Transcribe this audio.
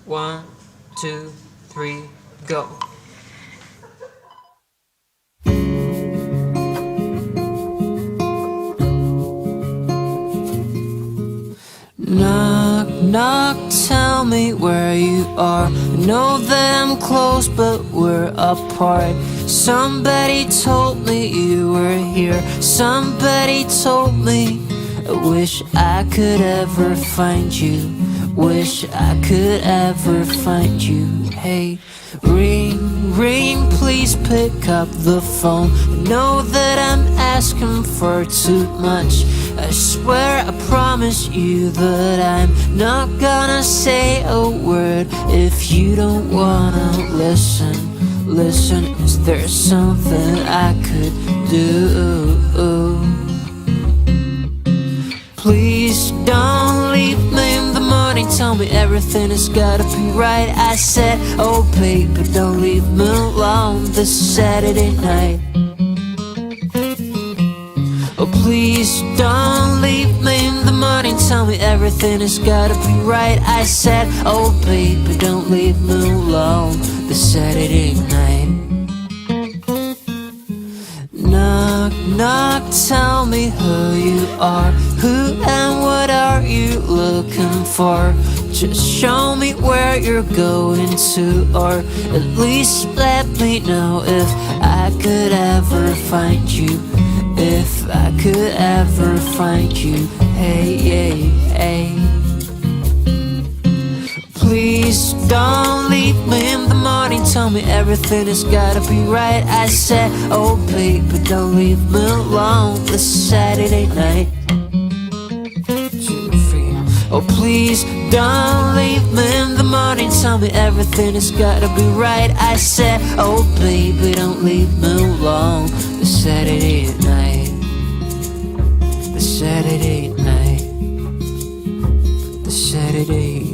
1, 2, 3, go. Knock, knock, tell me where you are. I know that I'm close, but we're apart. Somebody told me you were here. Somebody told me. I wish I could ever find you. Wish I could ever find you. Hey, ring, ring, please pick up the phone. I know that I'm asking for too much. I swear I promise you that I'm not gonna say a word if you don't wanna listen. Listen, is there something I could do? Please don't leave me in the morning. Tell me everything has gotta be right. I said, oh baby, don't leave me alone this Saturday night. Oh please don't leave me in the morning. Tell me everything has gotta be right. I said, oh baby, don't leave me alone this Saturday night. Knock, knock, tell me who you are. Who and what are you looking for? Just show me where you're going to, or at least let me know if I could ever find you. If I could ever find you. Hey, hey, hey. Please don't leave me in the morning. Tell me everything has gotta be right. I said, oh baby, don't leave me alone this Saturday night. 2, 3. Oh please don't leave me in the morning. Tell me everything has gotta be right. I said, oh baby, don't leave me alone this Saturday night. The Saturday night. The Saturday